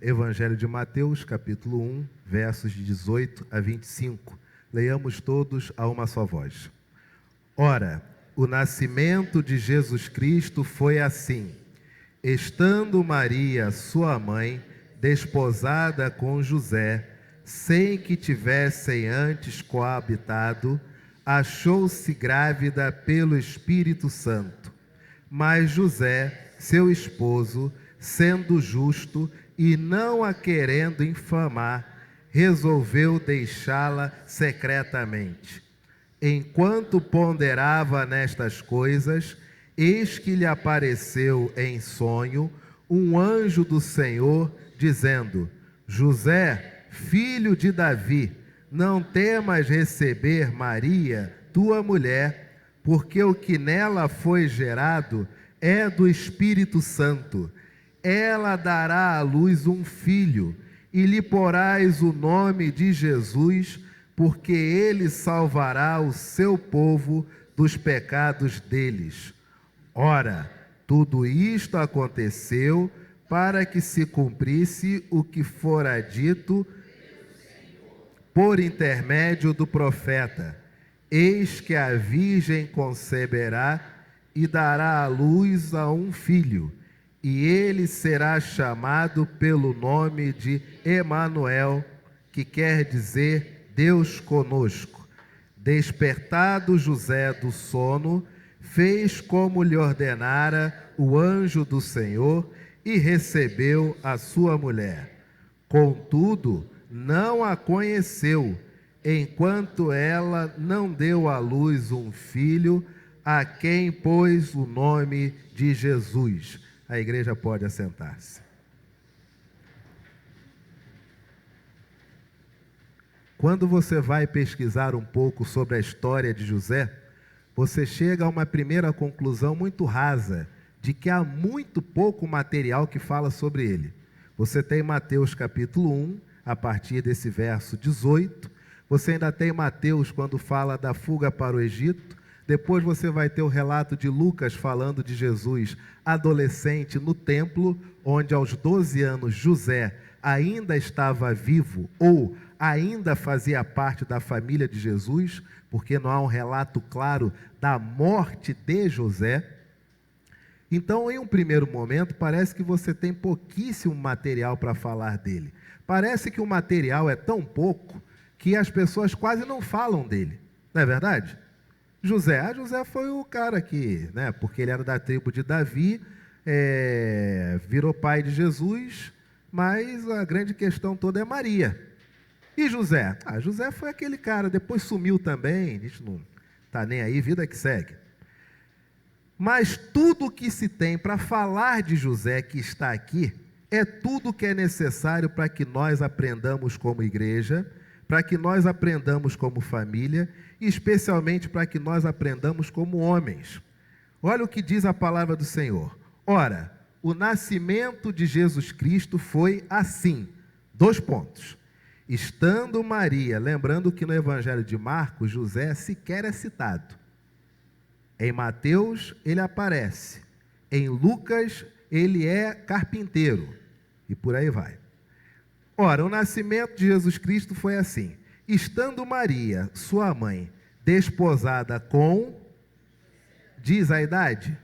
Evangelho de Mateus, capítulo 1, versos de 18 a 25. Leiamos todos a uma só voz. Ora, o nascimento de Jesus Cristo foi assim. Estando Maria, sua mãe, desposada com José, sem que tivessem antes coabitado, achou-se grávida pelo Espírito Santo. Mas José, seu esposo, sendo justo e não a querendo infamar, resolveu deixá-la secretamente. Enquanto ponderava nestas coisas, eis que lhe apareceu em sonho um anjo do Senhor, dizendo: José, filho de Davi, não temas receber Maria, tua mulher, porque o que nela foi gerado é do Espírito Santo. Ela dará à luz um filho, e lhe porás o nome de Jesus, porque ele salvará o seu povo dos pecados deles. Ora, tudo isto aconteceu para que se cumprisse o que fora dito por intermédio do profeta: eis que a virgem conceberá e dará à luz a um filho, e ele será chamado pelo nome de Emanuel, que quer dizer Deus conosco. Despertado José do sono, fez como lhe ordenara o anjo do Senhor e recebeu a sua mulher. Contudo, não a conheceu, enquanto ela não deu à luz um filho, a quem pôs o nome de Jesus. A igreja pode assentar-se. Quando você vai pesquisar um pouco sobre a história de José, você chega a uma primeira conclusão muito rasa, de que há muito pouco material que fala sobre ele. Você tem Mateus capítulo 1, a partir desse verso 18, você ainda tem Mateus quando fala da fuga para o Egito, depois você vai ter o relato de Lucas falando de Jesus adolescente no templo, onde aos 12 anos José ainda estava vivo ou ainda fazia parte da família de Jesus, porque não há um relato claro da morte de José. Então, em um primeiro momento, parece que você tem pouquíssimo material para falar dele. Parece que o material é tão pouco que as pessoas quase não falam dele. Não é verdade? José foi o cara que, porque ele era da tribo de Davi, virou pai de Jesus, mas a grande questão toda é Maria. E José? José foi aquele cara, depois sumiu também, a gente não está nem aí, vida que segue. Mas tudo o que se tem para falar de José que está aqui, é tudo que é necessário para que nós aprendamos como igreja, para que nós aprendamos como família, e especialmente para que nós aprendamos como homens. Olha o que diz a palavra do Senhor. Ora, o nascimento de Jesus Cristo foi assim. 2 pontos. Estando Maria, lembrando que no Evangelho de Marcos, José sequer é citado. Em Mateus, ele aparece. Em Lucas, ele é carpinteiro. E por aí vai. Ora, o nascimento de Jesus Cristo foi assim. Estando Maria, sua mãe, desposada com, diz a idade,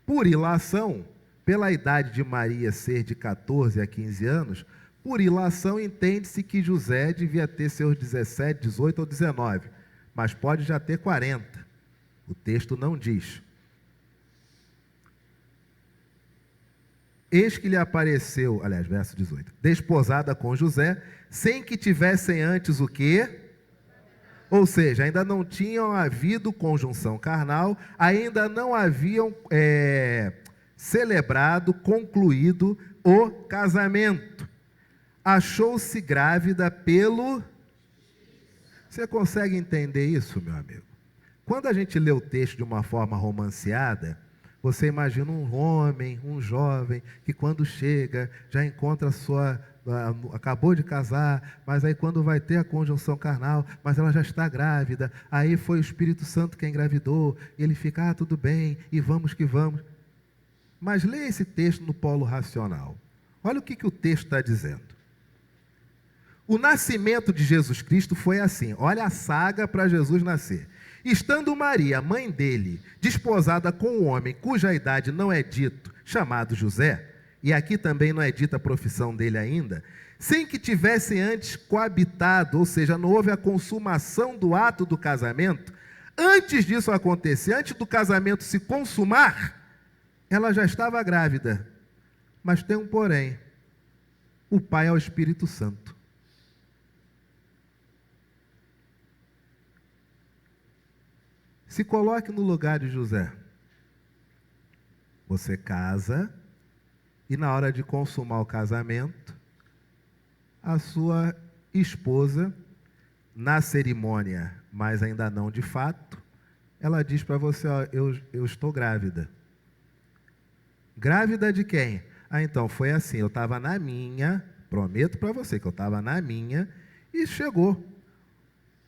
por ilação, pela idade de Maria ser de 14 a 15 anos, por ilação entende-se que José devia ter seus 17, 18 ou 19, mas pode já ter 40. O texto não diz. Eis que lhe apareceu, verso 18, desposada com José, sem que tivessem antes o quê? Ou seja, ainda não tinham havido conjunção carnal, ainda não haviam celebrado, concluído o casamento. Achou-se grávida pelo... Você consegue entender isso, meu amigo? Quando a gente lê o texto de uma forma romanceada, você imagina um homem, um jovem, que quando chega, já encontra acabou de casar, mas aí quando vai ter a conjunção carnal, mas ela já está grávida, aí foi o Espírito Santo quem engravidou, e ele fica, tudo bem, e vamos que vamos. Mas lê esse texto no polo racional. Olha o que o texto está dizendo. O nascimento de Jesus Cristo foi assim. Olha a saga para Jesus nascer. Estando Maria, mãe dele, desposada com um homem cuja idade não é dito, chamado José, e aqui também não é dita a profissão dele ainda, sem que tivessem antes coabitado, ou seja, não houve a consumação do ato do casamento, antes disso acontecer, antes do casamento se consumar, ela já estava grávida. Mas tem um porém. O pai é o Espírito Santo. Se coloque no lugar de José. Você casa e na hora de consumar o casamento, a sua esposa, na cerimônia, mas ainda não de fato, ela diz para você, ó, eu estou grávida. Grávida de quem? Ah, então, foi assim, eu estava na minha, prometo para você que eu estava na minha, e chegou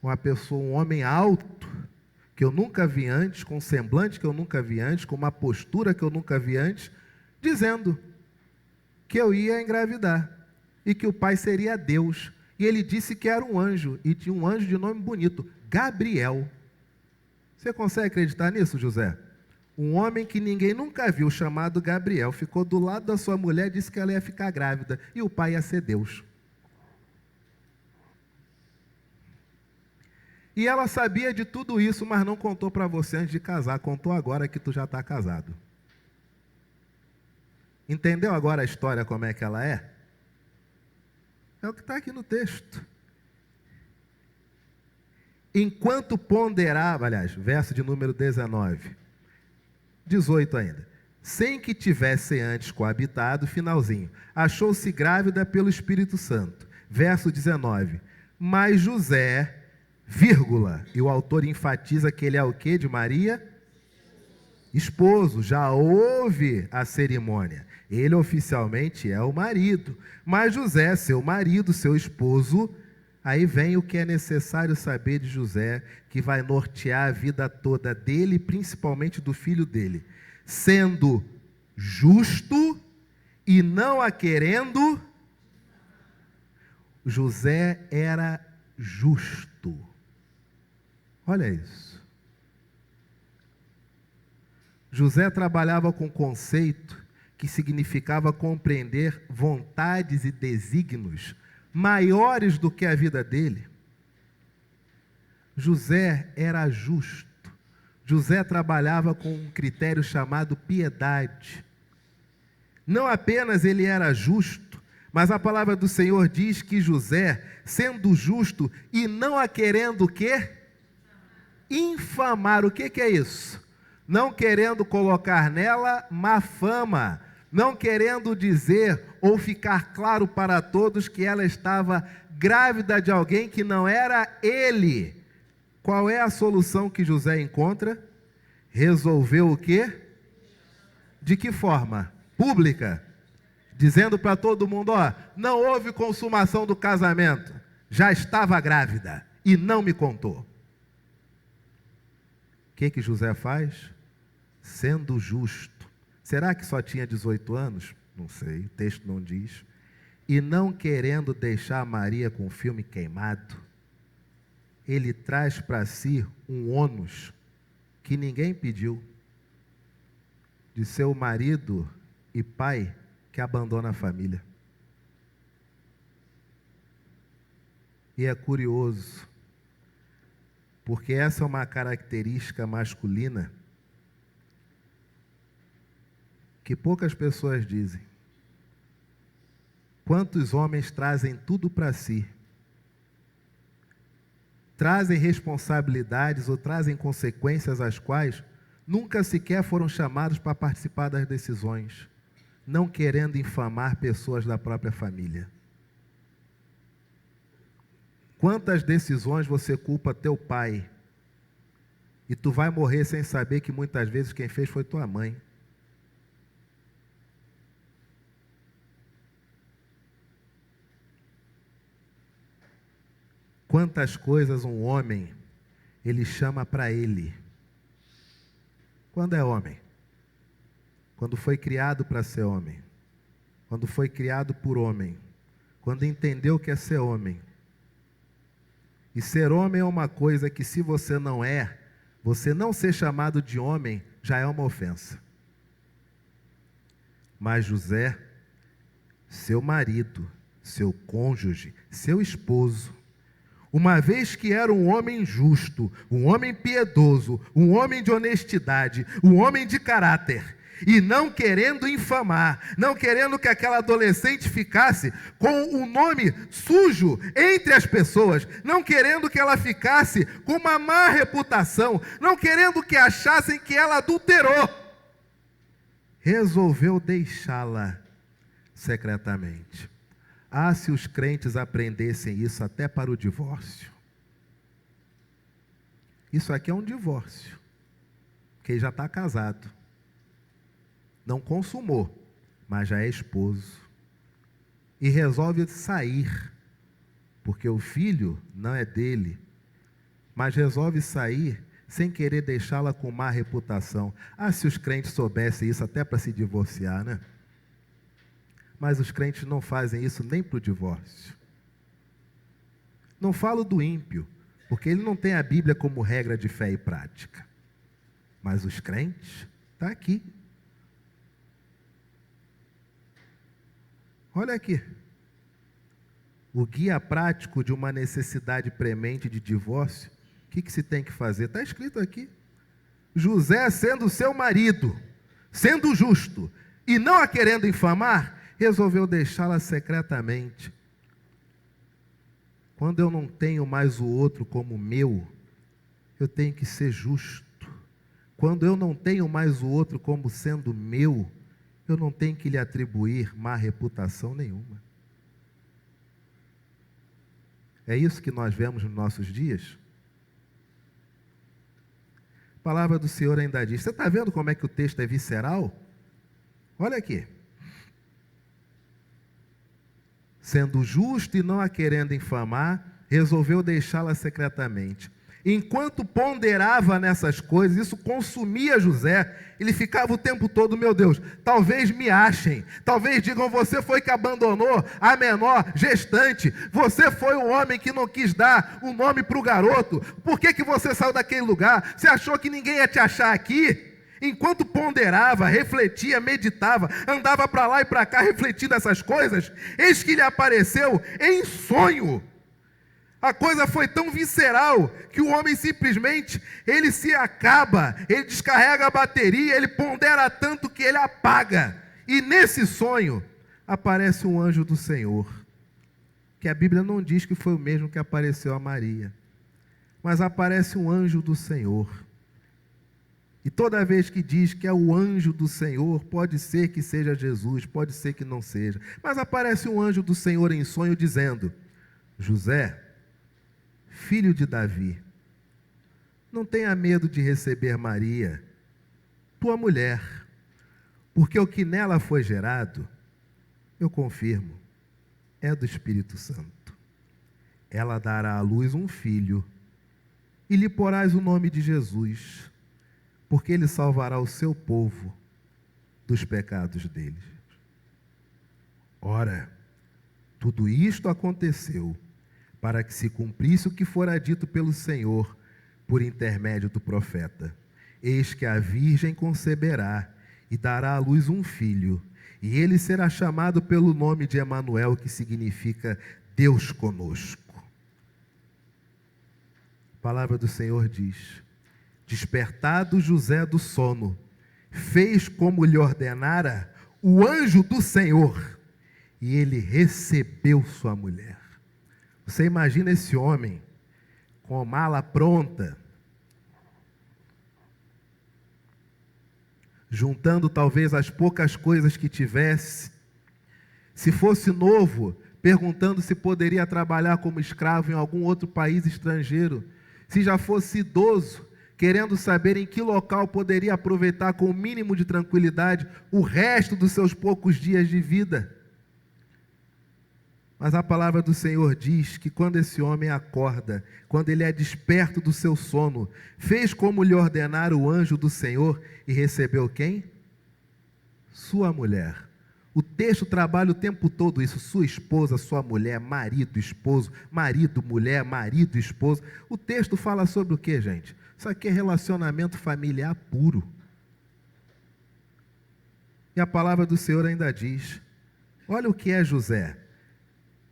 uma pessoa, um homem alto, que eu nunca vi antes, com um semblante que eu nunca vi antes, com uma postura que eu nunca vi antes, dizendo que eu ia engravidar e que o pai seria Deus. E ele disse que era um anjo, e tinha um anjo de nome bonito, Gabriel. Você consegue acreditar nisso, José? Um homem que ninguém nunca viu, chamado Gabriel, ficou do lado da sua mulher e disse que ela ia ficar grávida, e o pai ia ser Deus. E ela sabia de tudo isso, mas não contou para você antes de casar, contou agora que tu já está casado. Entendeu agora a história como é que ela é? É o que está aqui no texto. Enquanto ponderava, aliás, verso de número 19, 18 ainda, sem que tivesse antes coabitado, finalzinho, achou-se grávida pelo Espírito Santo. Verso 19, mas José, vírgula, e o autor enfatiza que ele é o quê de Maria? Esposo, já houve a cerimônia. Ele oficialmente é o marido, mas José, seu marido, seu esposo, aí vem o que é necessário saber de José, que vai nortear a vida toda dele, principalmente do filho dele, sendo justo e não a querendo. José era justo. Olha isso. José trabalhava com conceito que significava compreender vontades e desígnios maiores do que a vida dele. José era justo. José trabalhava com um critério chamado piedade. Não apenas ele era justo, mas a palavra do Senhor diz que José, sendo justo e não a querendo o quê? Infamar. O que é isso? Não querendo colocar nela má fama, não querendo dizer ou ficar claro para todos que ela estava grávida de alguém que não era ele. Qual é a solução que José encontra? Resolveu o quê? De que forma? Pública. Dizendo para todo mundo, ó, não houve consumação do casamento, já estava grávida e não me contou. O que José faz? Sendo justo. Será que só tinha 18 anos? Não sei, o texto não diz. E não querendo deixar Maria com o filme queimado, ele traz para si um ônus que ninguém pediu, de ser o marido e pai que abandona a família. E é curioso, porque essa é uma característica masculina que poucas pessoas dizem. Quantos homens trazem tudo para si? Trazem responsabilidades ou trazem consequências às quais nunca sequer foram chamados para participar das decisões, não querendo infamar pessoas da própria família. Quantas decisões você culpa teu pai e tu vai morrer sem saber que muitas vezes quem fez foi tua mãe? Quantas coisas um homem, ele chama para ele. Quando é homem? Quando foi criado para ser homem. quando foi criado por homem, quando entendeu que é ser homem. E ser homem é uma coisa que, se você não é, você não ser chamado de homem já é uma ofensa. Mas José, seu marido, seu cônjuge, seu esposo, uma vez que era um homem justo, um homem piedoso, um homem de honestidade, um homem de caráter, e não querendo infamar, não querendo que aquela adolescente ficasse com um nome sujo entre as pessoas, não querendo que ela ficasse com uma má reputação, não querendo que achassem que ela adulterou, resolveu deixá-la secretamente. Ah, se os crentes aprendessem isso até para o divórcio. Isso aqui é um divórcio, porque ele já está casado. Não consumou, mas já é esposo. E resolve sair, porque o filho não é dele, mas resolve sair sem querer deixá-la com má reputação. Ah, se os crentes soubessem isso até para se divorciar, né? Mas os crentes não fazem isso nem para o divórcio. Não falo do ímpio, porque ele não tem a Bíblia como regra de fé e prática. Mas os crentes, está aqui. Olha aqui. O guia prático de uma necessidade premente de divórcio, o que se tem que fazer? Está escrito aqui. José, sendo seu marido, sendo justo, e não a querendo infamar, resolveu deixá-la secretamente. Quando eu não tenho mais o outro como meu, eu tenho que ser justo. Quando eu não tenho mais o outro como sendo meu, eu não tenho que lhe atribuir má reputação nenhuma. É isso que nós vemos nos nossos dias? A palavra do Senhor ainda diz. Você está vendo como é que o texto é visceral? Olha aqui. Sendo justo e não a querendo infamar, resolveu deixá-la secretamente. Enquanto ponderava nessas coisas, isso consumia José. Ele ficava o tempo todo, meu Deus, talvez me achem, talvez digam, você foi que abandonou a menor gestante, você foi o homem que não quis dar o nome para o garoto, por que você saiu daquele lugar? Você achou que ninguém ia te achar aqui? Enquanto ponderava, refletia, meditava, andava para lá e para cá refletindo essas coisas, eis que lhe apareceu em sonho. A coisa foi tão visceral que o homem simplesmente, ele se acaba, ele descarrega a bateria, ele pondera tanto que ele apaga. E nesse sonho aparece um anjo do Senhor, que a Bíblia não diz que foi o mesmo que apareceu a Maria, mas aparece um anjo do Senhor. E toda vez que diz que é o anjo do Senhor, pode ser que seja Jesus, pode ser que não seja. Mas aparece um anjo do Senhor em sonho dizendo, José, filho de Davi, não tenha medo de receber Maria, tua mulher, porque o que nela foi gerado, eu confirmo, é do Espírito Santo. Ela dará à luz um filho, e lhe porás o nome de Jesus, porque ele salvará o seu povo dos pecados deles. Ora, tudo isto aconteceu para que se cumprisse o que fora dito pelo Senhor por intermédio do profeta. Eis que a virgem conceberá e dará à luz um filho, e ele será chamado pelo nome de Emanuel, que significa Deus conosco. A palavra do Senhor diz, despertado José do sono, fez como lhe ordenara o anjo do Senhor, e ele recebeu sua mulher. Você imagina esse homem com a mala pronta, juntando talvez as poucas coisas que tivesse, se fosse novo, perguntando se poderia trabalhar como escravo em algum outro país estrangeiro, se já fosse idoso, querendo saber em que local poderia aproveitar com o mínimo de tranquilidade o resto dos seus poucos dias de vida. Mas a palavra do Senhor diz que quando esse homem acorda, quando ele é desperto do seu sono, fez como lhe ordenara o anjo do Senhor e recebeu quem? Sua mulher. O texto trabalha o tempo todo isso, sua esposa, sua mulher, marido, esposo, marido, mulher, marido, esposo. O texto fala sobre o quê, gente? Isso aqui é relacionamento familiar puro. E a palavra do Senhor ainda diz, olha o que é José.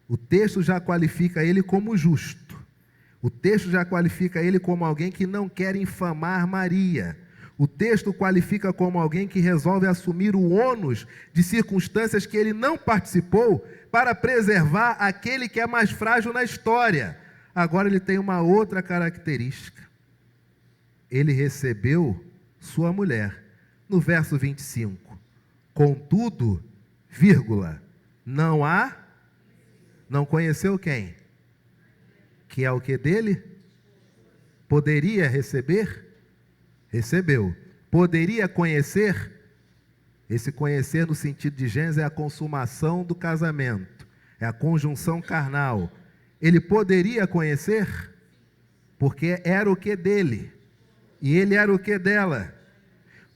O texto já qualifica ele como justo. O texto já qualifica ele como alguém que não quer infamar Maria. O texto qualifica como alguém que resolve assumir o ônus de circunstâncias que ele não participou para preservar aquele que é mais frágil na história. Agora ele tem uma outra característica. Ele recebeu sua mulher. No verso 25. Contudo, vírgula, não conheceu quem? Que é o que dele? Poderia receber? Recebeu. Poderia conhecer? Esse conhecer no sentido de Gênesis é a consumação do casamento, é a conjunção carnal. Ele poderia conhecer? Porque era o que dele, e ele era o que dela.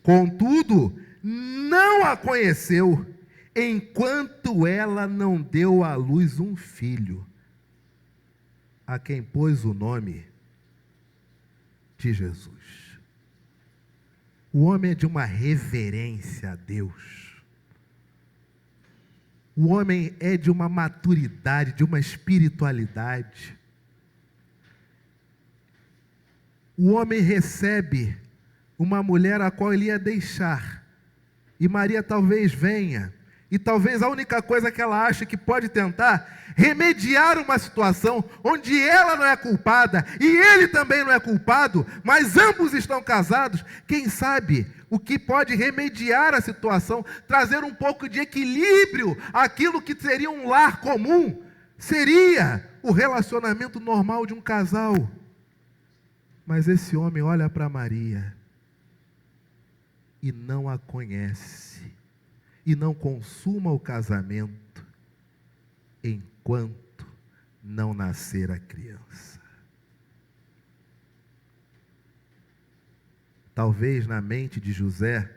Contudo, não a conheceu, enquanto ela não deu à luz um filho, a quem pôs o nome de Jesus. O homem é de uma reverência a Deus. O homem é de uma maturidade, de uma espiritualidade. O homem recebe uma mulher a qual ele ia deixar. E Maria talvez venha. E talvez a única coisa que ela acha que pode tentar remediar uma situação onde ela não é culpada e ele também não é culpado, mas ambos estão casados. Quem sabe o que pode remediar a situação, trazer um pouco de equilíbrio àquilo que seria um lar comum, seria o relacionamento normal de um casal. Mas esse homem olha para Maria e não a conhece. E não consuma o casamento enquanto não nascer a criança. Talvez na mente de José,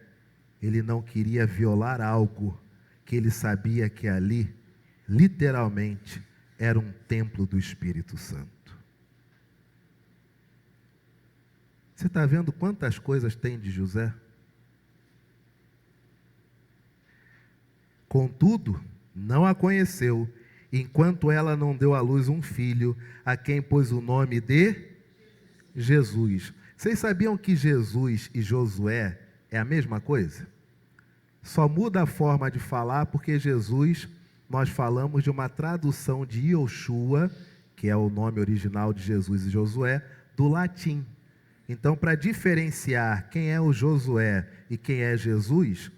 ele não queria violar algo que ele sabia que ali, literalmente, era um templo do Espírito Santo. Você está vendo quantas coisas tem de José? Contudo, não a conheceu, enquanto ela não deu à luz um filho, a quem pôs o nome de Jesus. Vocês sabiam que Jesus e Josué é a mesma coisa? Só muda a forma de falar porque Jesus, nós falamos de uma tradução de Yoshua, que é o nome original de Jesus e Josué, do latim. Então, para diferenciar quem é o Josué e quem é Jesus,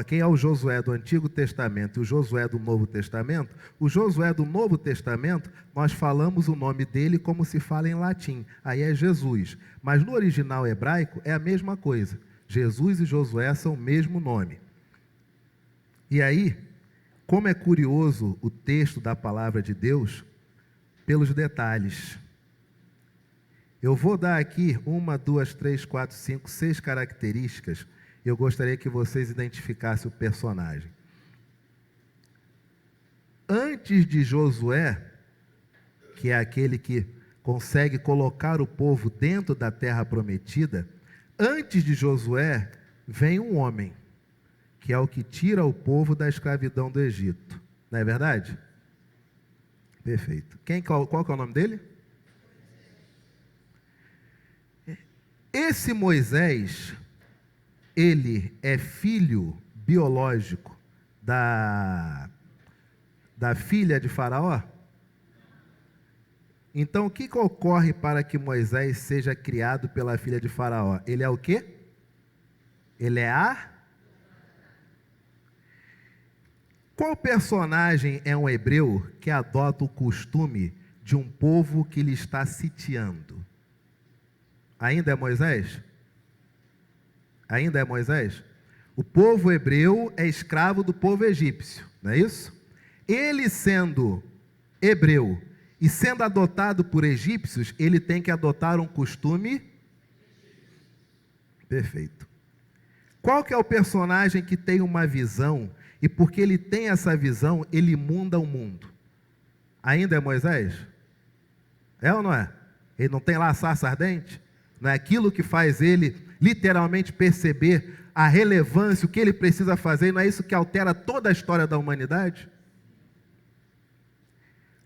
quem é o Josué do Antigo Testamento e o Josué do Novo Testamento, o Josué do Novo Testamento, nós falamos o nome dele como se fala em latim, aí é Jesus. Mas no original hebraico é a mesma coisa. Jesus e Josué são o mesmo nome. E aí, como é curioso o texto da palavra de Deus, pelos detalhes. Eu vou dar aqui 1, 2, 3, 4, 5, 6 características. Eu gostaria que vocês identificassem o personagem. Antes de Josué, que é aquele que consegue colocar o povo dentro da terra prometida, antes de Josué, vem um homem, que é o que tira o povo da escravidão do Egito. Não é verdade? Perfeito. Qual que é o nome dele? Esse Moisés, ele é filho biológico da filha de Faraó? Então, o que ocorre para que Moisés seja criado pela filha de Faraó? Ele é o quê? Ele é Qual personagem é um hebreu que adota o costume de um povo que lhe está sitiando? Ainda é Moisés? Ainda é Moisés? O povo hebreu é escravo do povo egípcio, não é isso? Ele sendo hebreu e sendo adotado por egípcios, ele tem que adotar um costume. Perfeito. Qual que é o personagem que tem uma visão e porque ele tem essa visão, ele muda o mundo. Ainda é Moisés? É ou não é? Ele não tem lá a sarça ardente? Não é aquilo que faz ele literalmente perceber a relevância, o que ele precisa fazer, não é isso que altera toda a história da humanidade?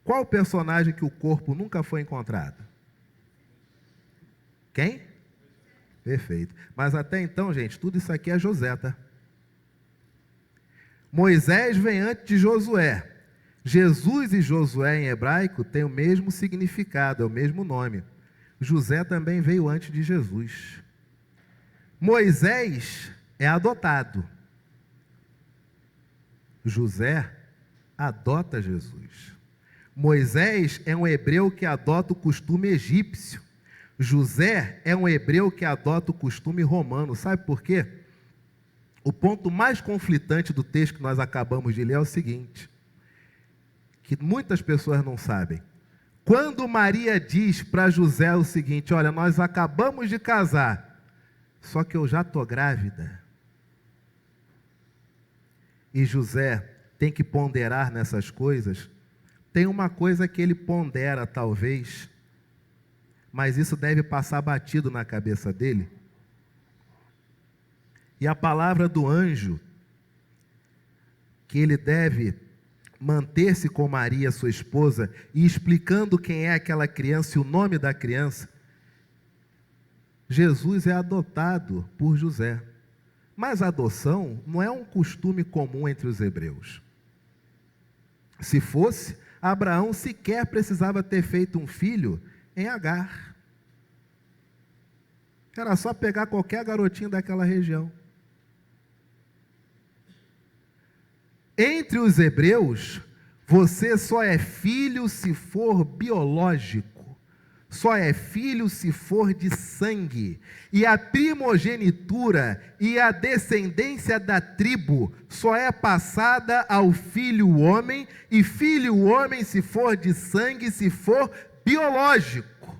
Qual o personagem que o corpo nunca foi encontrado? Quem? Perfeito. Mas até então, gente, tudo isso aqui é José, tá? Moisés vem antes de Josué. Jesus e Josué em hebraico têm o mesmo significado, é o mesmo nome. José também veio antes de Jesus. Moisés é adotado. José adota Jesus. Moisés é um hebreu que adota o costume egípcio. José é um hebreu que adota o costume romano. Sabe por quê? O ponto mais conflitante do texto que nós acabamos de ler é o seguinte, que muitas pessoas não sabem. Quando Maria diz para José o seguinte, olha, nós acabamos de casar, só que eu já estou grávida. E José tem que ponderar nessas coisas. Tem uma coisa que ele pondera, talvez, mas isso deve passar batido na cabeça dele. E a palavra do anjo, que ele deve manter-se com Maria, sua esposa, e explicando quem é aquela criança e o nome da criança. Jesus é adotado por José. Mas a adoção não é um costume comum entre os hebreus. Se fosse, Abraão sequer precisava ter feito um filho em Agar. Era só pegar qualquer garotinho daquela região. Entre os hebreus, você só é filho se for biológico. Só é filho se for de sangue. E a primogenitura e a descendência da tribo só é passada ao filho homem, e filho homem se for de sangue, se for biológico.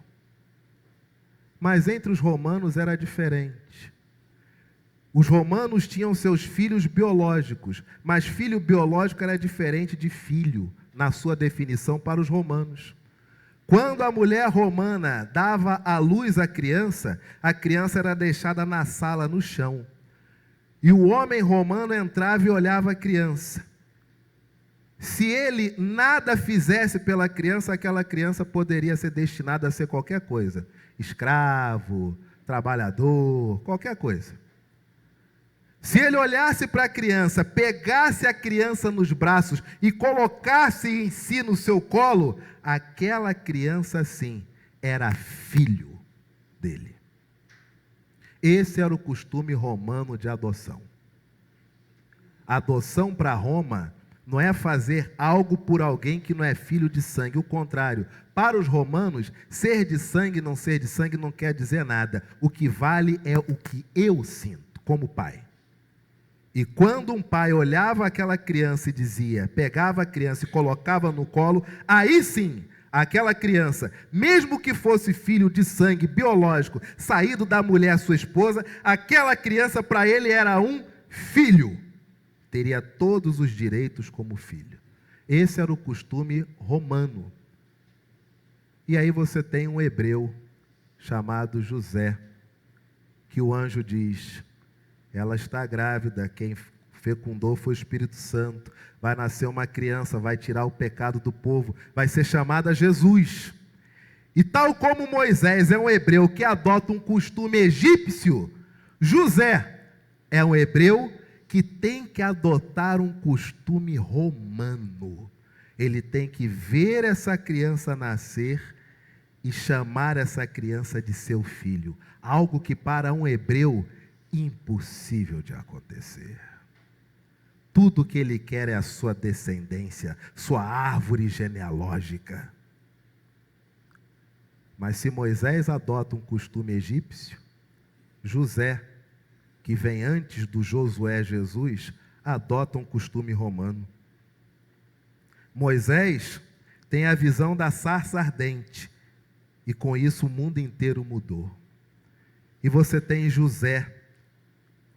Mas entre os romanos era diferente. Os romanos tinham seus filhos biológicos, mas filho biológico era diferente de filho, na sua definição para os romanos. Quando a mulher romana dava à luz a criança era deixada na sala, no chão. E o homem romano entrava e olhava a criança. Se ele nada fizesse pela criança, aquela criança poderia ser destinada a ser qualquer coisa. Escravo, trabalhador, qualquer coisa. Se ele olhasse para a criança, pegasse a criança nos braços e colocasse em si no seu colo, aquela criança sim era filho dele. Esse era o costume romano de adoção. Adoção para Roma não é fazer algo por alguém que não é filho de sangue, o contrário. Para os romanos, ser de sangue, não ser de sangue não quer dizer nada. O que vale é o que eu sinto como pai. E quando um pai olhava aquela criança e dizia, pegava a criança e colocava no colo, aí sim, aquela criança, mesmo que fosse filho de sangue biológico, saído da mulher sua esposa, aquela criança para ele era um filho. Teria todos os direitos como filho. Esse era o costume romano. E aí você tem um hebreu chamado José, que o anjo diz, ela está grávida, quem fecundou foi o Espírito Santo, vai nascer uma criança, vai tirar o pecado do povo, vai ser chamada Jesus. E tal como Moisés é um hebreu que adota um costume egípcio, José é um hebreu que tem que adotar um costume romano. Ele tem que ver essa criança nascer e chamar essa criança de seu filho, algo que para um hebreu impossível de acontecer. Tudo que ele quer é a sua descendência, sua árvore genealógica. Mas se Moisés adota um costume egípcio, José, que vem antes do Josué Jesus, adota um costume romano. Moisés tem a visão da sarça ardente, e com isso o mundo inteiro mudou. E você tem José,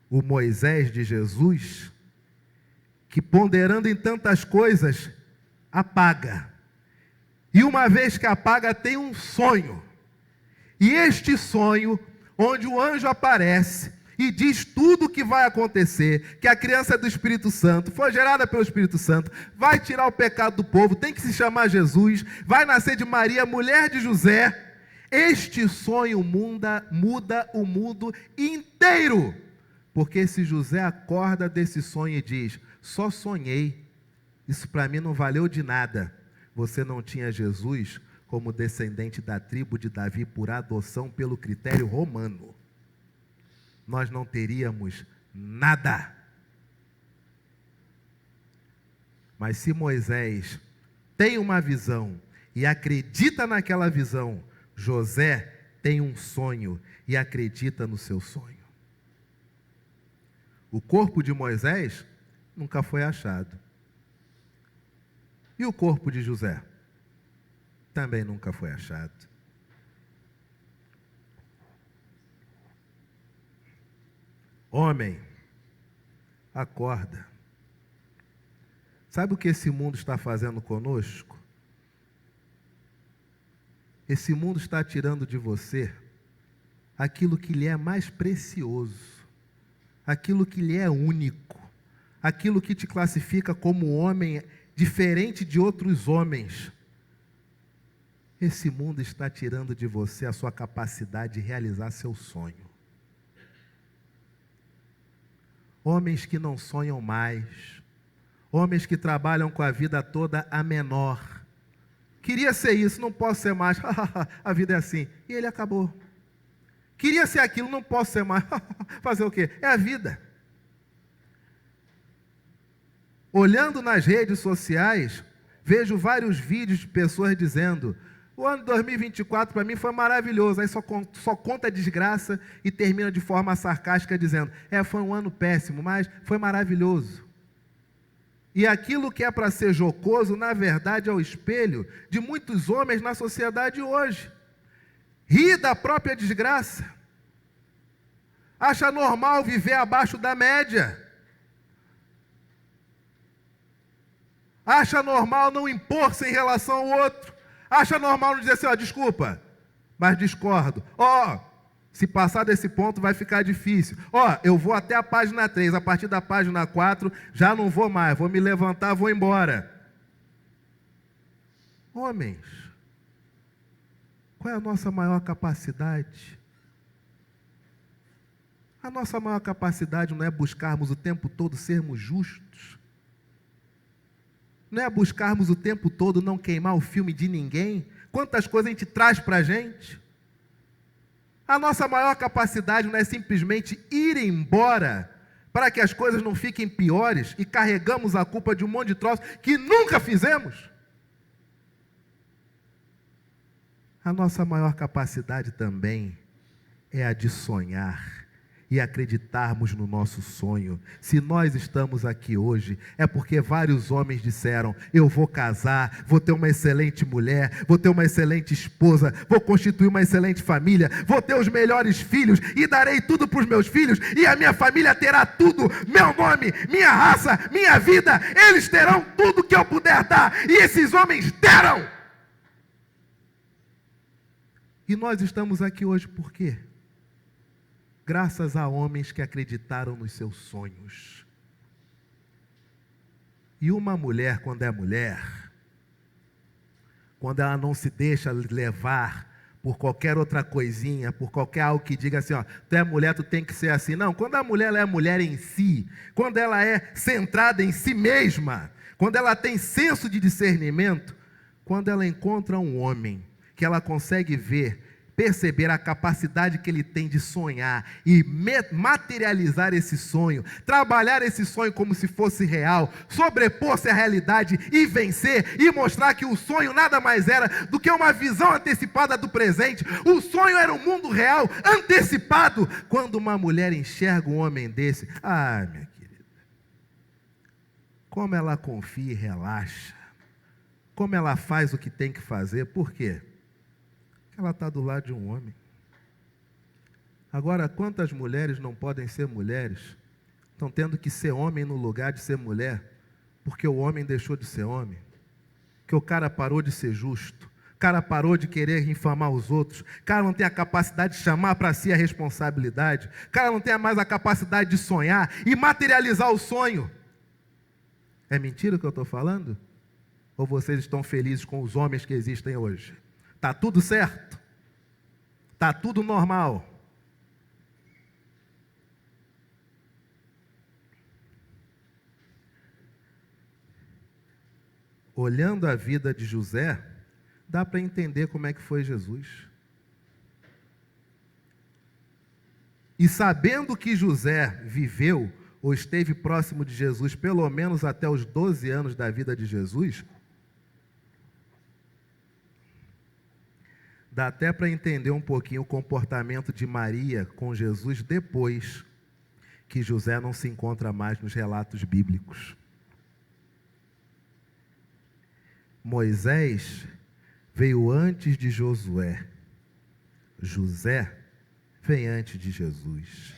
o Moisés de Jesus, que ponderando em tantas coisas, apaga. E uma vez que apaga, tem um sonho. E este sonho, onde o anjo aparece e diz tudo o que vai acontecer, que a criança é do Espírito Santo, foi gerada pelo Espírito Santo, vai tirar o pecado do povo, tem que se chamar Jesus, vai nascer de Maria, mulher de José. Este sonho muda o mundo inteiro. Porque se José acorda desse sonho e diz, só sonhei, isso para mim não valeu de nada. Você não tinha Jesus como descendente da tribo de Davi por adoção pelo critério romano. Nós não teríamos nada. Mas se Moisés tem uma visão e acredita naquela visão, José tem um sonho e acredita no seu sonho. O corpo de Moisés nunca foi achado. E o corpo de José? Também nunca foi achado. Homem, acorda. Sabe o que esse mundo está fazendo conosco? Esse mundo está tirando de você aquilo que lhe é mais precioso, aquilo que lhe é único, aquilo que te classifica como homem diferente de outros homens. Esse mundo está tirando de você a sua capacidade de realizar seu sonho. Homens que não sonham mais, homens que trabalham com a vida toda a menor. Queria ser isso, não posso ser mais, a vida é assim, e ele acabou. Queria ser aquilo, não posso ser mais, fazer o quê? É a vida. Olhando nas redes sociais, vejo vários vídeos de pessoas dizendo, o ano 2024 para mim foi maravilhoso, aí só conta desgraça e termina de forma sarcástica dizendo, foi um ano péssimo, mas foi maravilhoso. E aquilo que é para ser jocoso, na verdade, é o espelho de muitos homens na sociedade hoje. Ri da própria desgraça. Acha normal viver abaixo da média. Acha normal não impor-se em relação ao outro. Acha normal não dizer assim, desculpa, mas discordo. Se passar desse ponto vai ficar difícil. Eu vou até a página 3, a partir da página 4 já não vou mais, vou me levantar, vou embora. Homens, qual é a nossa maior capacidade? A nossa maior capacidade não é buscarmos o tempo todo sermos justos. Não é buscarmos o tempo todo não queimar o filme de ninguém. Quantas coisas a gente traz para a gente? A nossa maior capacidade não é simplesmente ir embora para que as coisas não fiquem piores e carregamos a culpa de um monte de troços que nunca fizemos. A nossa maior capacidade também é a de sonhar e acreditarmos no nosso sonho. Se nós estamos aqui hoje, é porque vários homens disseram, eu vou casar, vou ter uma excelente mulher, vou ter uma excelente esposa, vou constituir uma excelente família, vou ter os melhores filhos e darei tudo para os meus filhos e a minha família terá tudo, meu nome, minha raça, minha vida, eles terão tudo que eu puder dar e esses homens deram. E nós estamos aqui hoje por quê? Graças a homens que acreditaram nos seus sonhos. E uma mulher, quando é mulher, quando ela não se deixa levar por qualquer outra coisinha, por qualquer algo que diga assim, tu é mulher, tu tem que ser assim. Não, quando a mulher ela é mulher em si, quando ela é centrada em si mesma, quando ela tem senso de discernimento, quando ela encontra um homem que ela consegue ver, perceber a capacidade que ele tem de sonhar e materializar esse sonho, trabalhar esse sonho como se fosse real, sobrepor-se à realidade e vencer e mostrar que o sonho nada mais era do que uma visão antecipada do presente. O sonho era um mundo real, antecipado. Quando uma mulher enxerga um homem desse, minha querida, como ela confia e relaxa, como ela faz o que tem que fazer. Por quê? Ela está do lado de um homem. Agora, quantas mulheres não podem ser mulheres? Estão tendo que ser homem no lugar de ser mulher, Porque o homem deixou de ser homem. Que o cara parou de ser justo. O cara parou de querer infamar os outros. O cara não tem a capacidade de chamar para si a responsabilidade. O cara não tem mais a capacidade de sonhar e materializar o sonho. É mentira o que eu estou falando? Ou vocês estão felizes com os homens que existem hoje? Está tudo certo? Está tudo normal? Olhando a vida de José, dá para entender como é que foi Jesus. E sabendo que José viveu ou esteve próximo de Jesus, pelo menos até os 12 anos da vida de Jesus, dá até para entender um pouquinho o comportamento de Maria com Jesus depois que José não se encontra mais nos relatos bíblicos. Moisés veio antes de Josué. José vem antes de Jesus.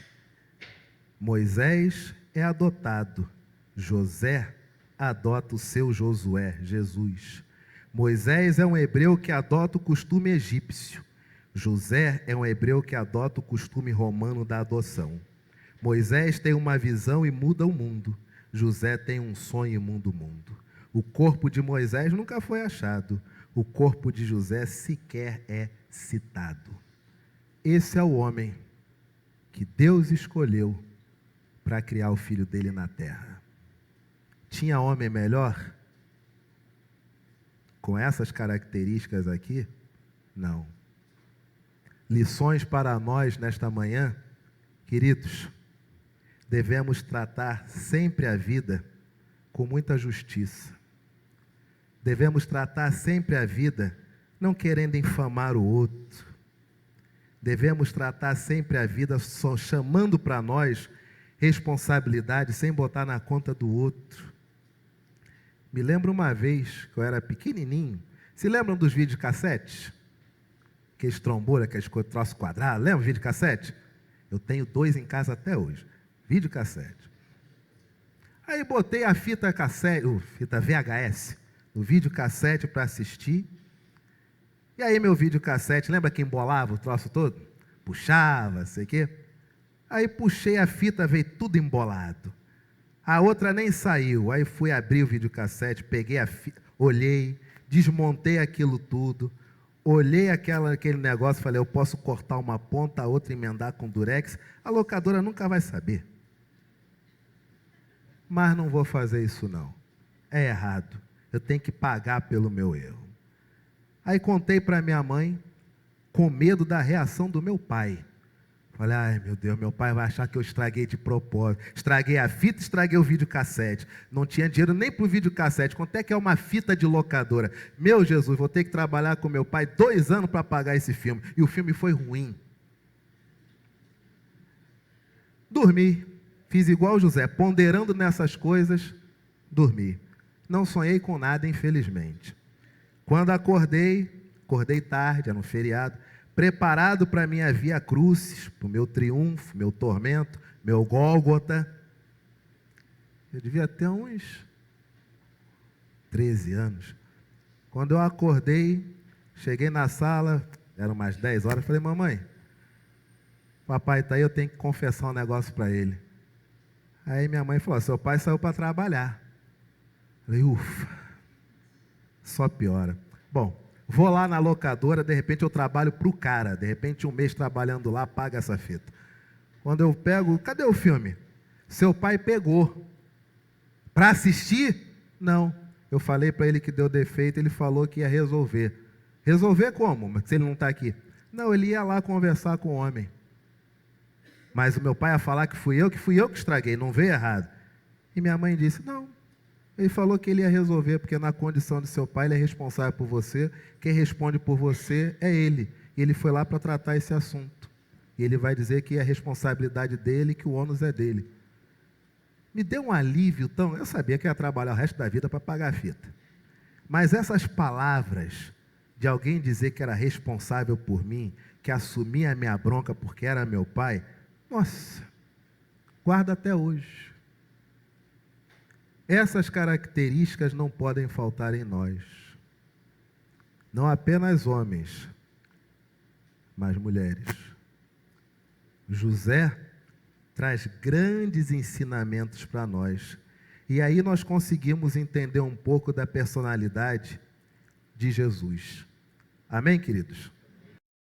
Moisés é adotado. José adota o seu Josué, Jesus. Moisés é um hebreu que adota o costume egípcio. José é um hebreu que adota o costume romano da adoção. Moisés tem uma visão e muda o mundo. José tem um sonho e muda o mundo. O corpo de Moisés nunca foi achado. O corpo de José sequer é citado. Esse é o homem que Deus escolheu para criar o filho dele na terra. Tinha homem melhor? Com essas características aqui? Não. Lições para nós nesta manhã, queridos, devemos tratar sempre a vida com muita justiça. Devemos tratar sempre a vida não querendo infamar o outro. Devemos tratar sempre a vida só chamando para nós responsabilidade sem botar na conta do outro. Me lembro uma vez que eu era pequenininho. Se lembram dos videocassetes? Aqueles trombolha, aqueles troços quadrados. Lembra os videocassete? Eu tenho 2 em casa até hoje. Videocassete. Aí botei a fita cassete, fita VHS, no videocassete para assistir. E aí meu videocassete, lembra que embolava o troço todo? Puxava, sei o quê. Aí puxei a fita, veio tudo embolado. A outra nem saiu. Aí fui abrir o videocassete, peguei a fita, olhei, desmontei aquilo tudo, olhei aquele negócio, falei, eu posso cortar uma ponta, a outra emendar com durex, a locadora nunca vai saber. Mas não vou fazer isso não. É errado. Eu tenho que pagar pelo meu erro. Aí contei para minha mãe, com medo da reação do meu pai. Falei, ai meu Deus, meu pai vai achar que eu estraguei de propósito. Estraguei a fita, estraguei o videocassete. Não tinha dinheiro nem para o videocassete. Quanto é que é uma fita de locadora? Meu Jesus, vou ter que trabalhar com meu pai 2 anos para pagar esse filme. E o filme foi ruim. Dormi. Fiz igual o José, ponderando nessas coisas, dormi. Não sonhei com nada, infelizmente. Quando acordei tarde, era um feriado, preparado para a minha via crucis, para o meu triunfo, meu tormento, meu Gólgota. Eu devia ter uns 13 anos. Quando eu acordei, cheguei na sala, eram umas 10 horas, falei, mamãe, papai está aí, eu tenho que confessar um negócio para ele. Aí minha mãe falou, seu pai saiu para trabalhar. Falei, ufa, só piora. Bom, vou lá na locadora, de repente eu trabalho para o cara, de repente 1 mês trabalhando lá, paga essa fita. Quando eu pego, cadê o filme? Seu pai pegou. Para assistir? Não. Eu falei para ele que deu defeito, ele falou que ia resolver. Resolver como? Mas se ele não está aqui. Não, ele ia lá conversar com o homem. Mas o meu pai ia falar que fui eu que estraguei, não veio errado. E minha mãe disse, não, ele falou que ele ia resolver, porque na condição de seu pai, ele é responsável por você, quem responde por você é ele. E ele foi lá para tratar esse assunto. E ele vai dizer que é a responsabilidade dele, que o ônus é dele. Me deu um alívio tão... Eu sabia que ia trabalhar o resto da vida para pagar a fita. Mas essas palavras de alguém dizer que era responsável por mim, que assumia a minha bronca porque era meu pai, nossa, guarda até hoje. Essas características não podem faltar em nós. Não apenas homens, mas mulheres. José traz grandes ensinamentos para nós. E aí nós conseguimos entender um pouco da personalidade de Jesus. Amém, queridos?